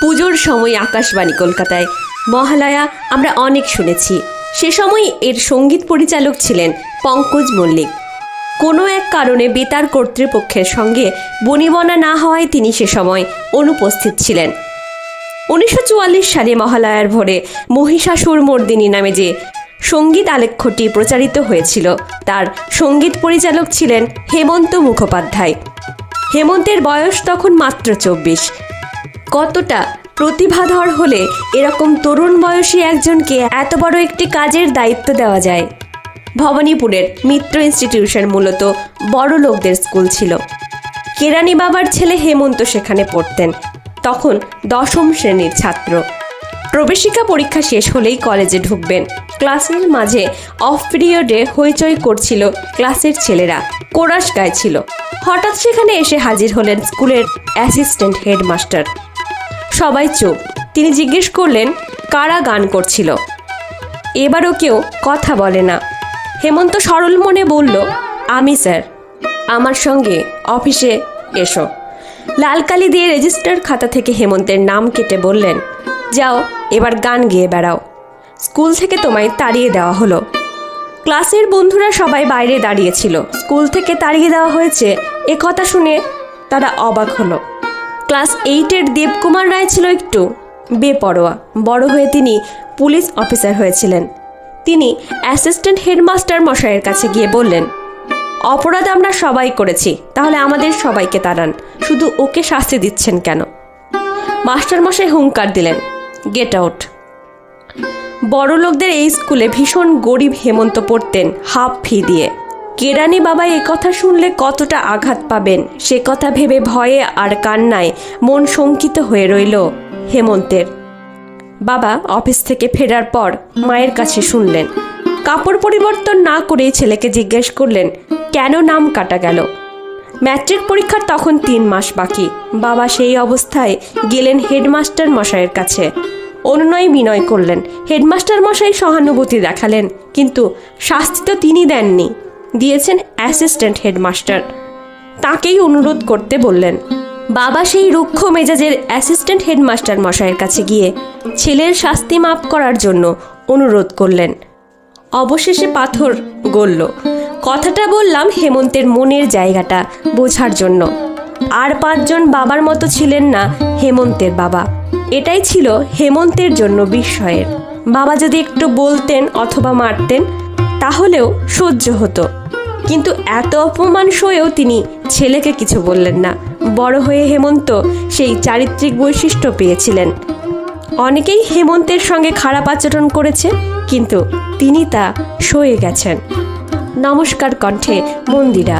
পুজোর সময় আকাশবাণী কলকাতায় মহালয়া আমরা অনেক শুনেছি। সে সময় এর সঙ্গীত পরিচালক ছিলেন পঙ্কজ মল্লিক। কোনো এক কারণে বেতার কর্তৃপক্ষের সঙ্গে বনিবনা না হওয়ায় তিনি সে সময় অনুপস্থিত ছিলেন। 1944 সালে মহালয়ার ভোরে মহিষাসুর মর্দিনী নামে যে সঙ্গীত আলেখ্যটি প্রচারিত হয়েছিল তার সঙ্গীত পরিচালক ছিলেন হেমন্ত মুখোপাধ্যায়। হেমন্তের বয়স তখন মাত্র 24। কতটা প্রতিভাধর হলে এরকম তরুণ বয়সী একজনকে এত বড় একটি কাজের দায়িত্ব দেওয়া যায়। ভবানীপুরের মিত্র ইনস্টিটিউশন মূলত বড় লোকদের স্কুল ছিল। কেরানি বাবার ছেলে হেমন্ত সেখানে পড়তেন। তখন 10ম শ্রেণীর ছাত্র। প্রবেশিকা পরীক্ষা শেষ হলেই কলেজে ঢুকবেন। ক্লাসের মাঝে অফ পিরিয়ডে হইচই করছিল ক্লাসের ছেলেরা, কোরাস গাইছিল। হঠাৎ সেখানে এসে হাজির হলেন স্কুলের অ্যাসিস্ট্যান্ট হেডমাস্টার। সবাই চুপ। তিনি জিজ্ঞেস করলেন কারা গান করছিল। এবারও কেউ কথা বলে না। হেমন্ত সরল মনে বলল, আমি স্যার, আমার সঙ্গে অফিসে এসো। লাল কালি দিয়ে রেজিস্টার খাতা থেকে হেমন্তের নাম কেটে বললেন, যাও এবার গান গেয়ে বেড়াও। স্কুল থেকে তোমায় তাড়িয়ে দেওয়া হলো। ক্লাসের বন্ধুরা সবাই বাইরে দাঁড়িয়েছিল। স্কুল থেকে তাড়িয়ে দেওয়া হয়েছে এ কথা শুনে তারা অবাক হলো। ক্লাস 8-এর দেবকুমার রায় ছিল একটু বেপরোয়া। বড় হয়ে তিনি পুলিশ অফিসার হয়েছিলেন। তিনি অ্যাসিস্ট্যান্ট হেডমাস্টার মশাইয়ের কাছে গিয়ে বললেন, অপরাধ আমরা সবাই করেছি, তাহলে আমাদের সবাইকে তাড়ান, শুধু ওকে শাস্তি দিচ্ছেন কেন? মাস্টার মশাই হুঙ্কার দিলেন, গেট আউট। বড় লোকদের এই স্কুলে ভীষণ গরিব হেমন্ত পড়তেন হাফ ফি দিয়ে। কেরানি বাবা এ কথা শুনলে কতটা আঘাত পাবেন সে কথা ভেবে ভয়ে আর কান্নায় মন শঙ্কিত হয়ে রইল হেমন্তের। বাবা অফিস থেকে ফেরার পর মায়ের কাছে শুনলেন। কাপড় পরিবর্তন না করেই ছেলেকে জিজ্ঞেস করলেন, কেন নাম কাটা গেল? ম্যাট্রিক পরীক্ষার তখন 3 মাস বাকি। বাবা সেই অবস্থায় গেলেন হেডমাস্টার মশাইয়ের কাছে। অনুনয় বিনয় করলেন। হেডমাস্টার মশাই সহানুভূতি দেখালেন, কিন্তু শাস্তি তো তিনি দেননি, দিয়েছেন অ্যাসিস্ট্যান্ট হেডমাস্টার। তাকেই অনুরোধ করতে বললেন। বাবা সেই রুক্ষ মেজাজের অ্যাসিস্ট্যান্ট হেডমাস্টার মশাইয়ের কাছে গিয়ে ছেলের শাস্তি মাপ করার জন্য অনুরোধ করলেন। অবশেষে পাথর গলল। কথাটা বললাম হেমন্তের মনের জায়গাটা বোঝার জন্য। আর 5 জন বাবার মতো ছিলেন না হেমন্তের বাবা। এটাই ছিল হেমন্তের জন্য বিস্ময়ের। বাবা যদি একটু বলতেন অথবা মারতেন তাহলেও সহ্য হতো, কিন্তু এত অপমান সয়েও তিনি ছেলেকে কিছু বললেন না। বড় হয়ে হেমন্ত সেই চারিত্রিক বৈশিষ্ট্য পেয়েছিলেন। অনেকেই হেমন্তের সঙ্গে খারাপ আচরণ করেছে, কিন্তু তিনি তা সয়ে গেছেন। নমস্কার কণ্ঠে মন্দিরা।